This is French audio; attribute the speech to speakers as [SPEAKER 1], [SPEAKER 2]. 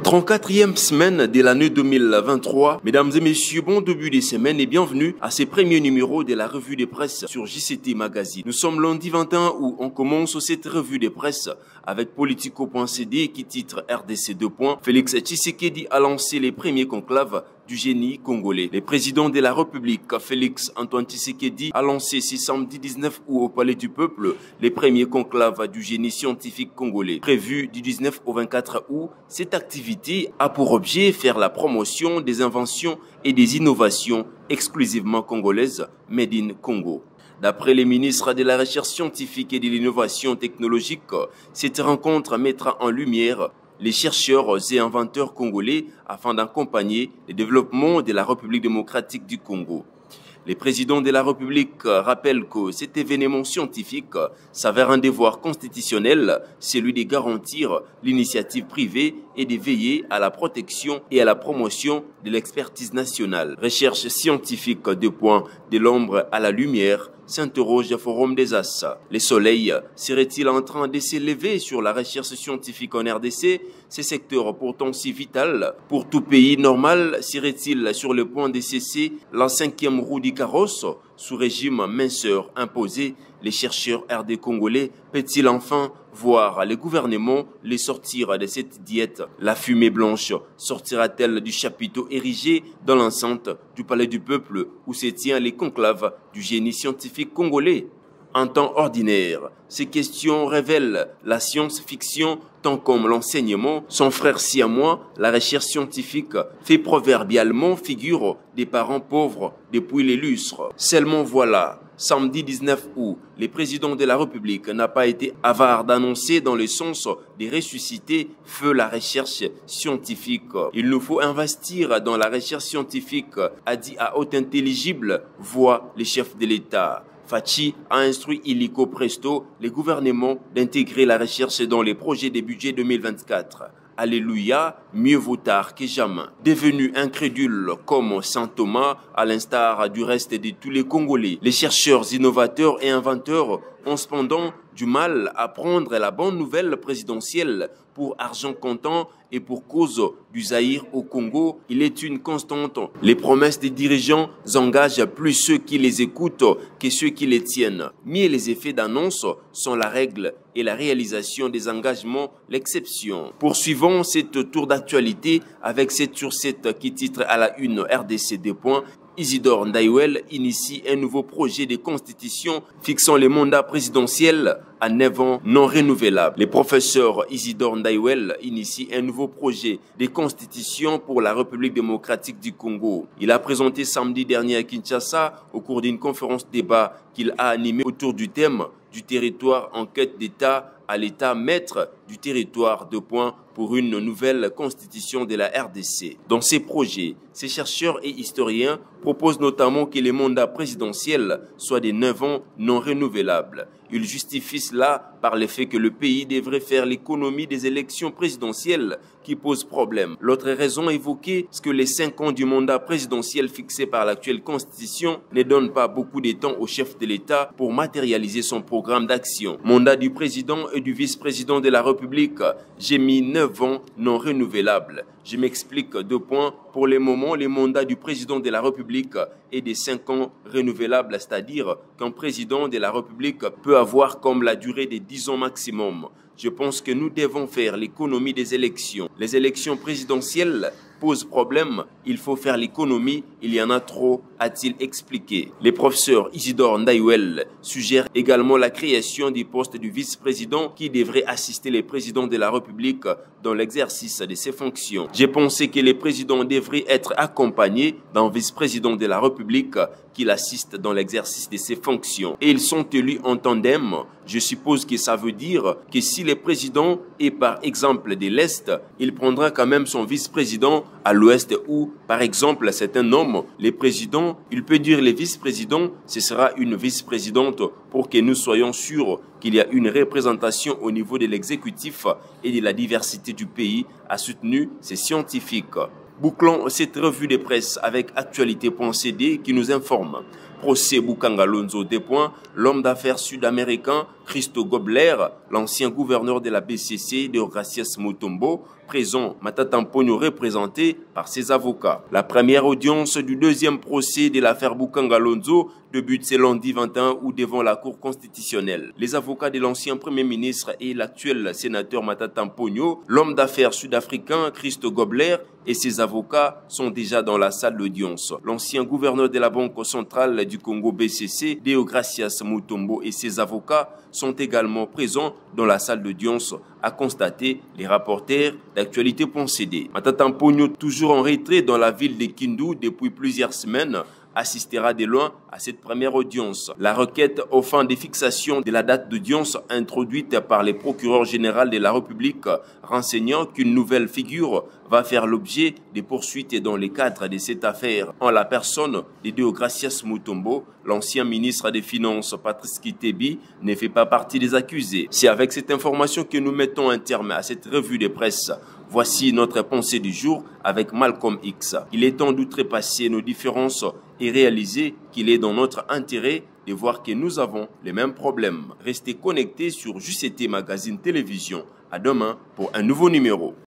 [SPEAKER 1] 34e semaine de l'année 2023. Mesdames et messieurs, bon début de semaine et bienvenue à ce premier numéro de la revue de presse sur JCT Magazine. Nous sommes lundi 21 août. On commence cette revue de presse avec Politico.cd qui titre RDC 2. Félix Tshisekedi a lancé les premiers conclaves du génie congolais. Le président de la République, Félix Antoine Tshisekedi, a lancé ce samedi 19 août au Palais du Peuple les premiers conclaves du génie scientifique congolais. Prévu du 19 au 24 août, cette activité a pour objet faire la promotion des inventions et des innovations exclusivement congolaises, made in Congo. D'après les ministres de la Recherche scientifique et de l'innovation technologique, cette rencontre mettra en lumière les chercheurs et inventeurs congolais afin d'accompagner le développement de la République démocratique du Congo. Le président de la République rappelle que cet événement scientifique s'avère un devoir constitutionnel, celui de garantir l'initiative privée et de veiller à la protection et à la promotion de l'expertise nationale. Recherche scientifique de l'ombre à la lumière, s'interroge le Forum des As. Le soleil serait-il en train de s'élever sur la recherche scientifique en RDC? Ce secteur pourtant si vital pour tout pays normal serait-il sur le point de cesser la 5e roue du carrosse? Sous régime minceur imposé, les chercheurs RD congolais peut-il enfin voir le gouvernement les sortir de cette diète? La fumée blanche sortira-t-elle du chapiteau érigé dans l'enceinte du Palais du Peuple où se tient les conclaves du génie scientifique congolais? En temps ordinaire, ces questions révèlent la science-fiction tant comme l'enseignement. Son frère siamois, la recherche scientifique, fait proverbialement figure des parents pauvres depuis les lustres. Seulement voilà, samedi 19 août, le président de la République n'a pas été avare d'annoncer dans le sens de ressusciter feu la recherche scientifique. Il nous faut investir dans la recherche scientifique, a dit à haute intelligible voix le chef de l'État. Fachi a instruit illico presto les gouvernements d'intégrer la recherche dans les projets de budget 2024. Alléluia, mieux vaut tard que jamais. Devenu incrédule comme Saint Thomas, à l'instar du reste de tous les Congolais, les chercheurs, innovateurs et inventeurs ont cependant du mal à prendre la bonne nouvelle présidentielle pour argent comptant et pour cause du Zaïre au Congo. Il est une constante. Les promesses des dirigeants engagent plus ceux qui les écoutent que ceux qui les tiennent. Mais les effets d'annonce sont la règle et la réalisation des engagements l'exception. Poursuivons cette tour d'actualité avec 7 sur 7 qui titre à la une RDC 2. Isidore Ndaiwel initie un nouveau projet de constitution fixant les mandats présidentiels à 9 ans non renouvelables. Le professeur Isidore Ndaiwel initie un nouveau projet de constitution pour la République démocratique du Congo. Il a présenté samedi dernier à Kinshasa au cours d'une conférence débat qu'il a animée autour du thème du territoire en quête d'État à l'État maître du territoire pour une nouvelle constitution de la RDC. Dans ces projets, ces chercheurs et historiens proposent notamment que les mandats présidentiels soient de 9 ans non renouvelables. Ils justifient cela par le fait que le pays devrait faire l'économie des élections présidentielles qui posent problème. L'autre raison évoquée, c'est que les 5 ans du mandat présidentiel fixé par l'actuelle constitution ne donnent pas beaucoup de temps au chef de l'État pour matérialiser son programme d'action. Mandat du président et du vice-président de la République, j'ai mis 9 ans non renouvelables. Je m'explique 2 points. Pour le moment, le mandat du président de la République est de 5 ans renouvelables, c'est-à-dire qu'un président de la République peut avoir comme la durée de 10 ans maximum. Je pense que nous devons faire l'économie des élections. Les élections présidentielles posent problème, il faut faire l'économie, il y en a trop, a-t-il expliqué. Le professeur Isidore Ndaiwel suggère également la création du poste du vice-président qui devrait assister les présidents de la République dans l'exercice de ses fonctions. J'ai pensé que les présidents devraient être accompagnés d'un vice-président de la République qui l'assiste dans l'exercice de ses fonctions. Et ils sont élus en tandem. Je suppose que ça veut dire que si le président est par exemple de l'Est, il prendra quand même son vice-président à l'Ouest où, par exemple, c'est un homme. Le président, il peut dire le vice-président, ce sera une vice-présidente pour que nous soyons sûrs qu'il y a une représentation au niveau de l'exécutif et de la diversité du pays, a soutenu ces scientifiques. Bouclons cette revue de presse avec actualité.cd qui nous informe. Procès Bukanga Lonzo, l'homme d'affaires sud-américain Christo Gobler, l'ancien gouverneur de la BCC, Deogracias Mutombo, présent, Matata Mponyo représenté par ses avocats. La première audience du deuxième procès de l'affaire Bukanga Lonzo débute ce lundi 21 août devant la Cour constitutionnelle. Les avocats de l'ancien Premier ministre et l'actuel sénateur Matata Mponyo, l'homme d'affaires sud-africain Christo Gobler et ses avocats sont déjà dans la salle d'audience. L'ancien gouverneur de la Banque centrale du Congo BCC, Deogracias Mutombo, et ses avocats sont également présents dans la salle d'audience, a constaté les rapporteurs d'actualité.cd. Matata Mponyo, toujours en retrait dans la ville de Kindu depuis plusieurs semaines, assistera de loin à cette première audience. La requête aux fins de fixation de la date d'audience introduite par le procureur général de la République renseignant qu'une nouvelle figure va faire l'objet de poursuites dans le cadre de cette affaire en la personne de Deogracias Mutombo. L'ancien ministre des Finances Patrice Kitebi ne fait pas partie des accusés. C'est avec cette information que nous mettons un terme à cette revue de presse. Voici notre pensée du jour avec Malcolm X. Il est temps d'outrepasser nos différences et réaliser qu'il est dans notre intérêt de voir que nous avons les mêmes problèmes. Restez connectés sur JCT Magazine Télévision. À demain pour un nouveau numéro.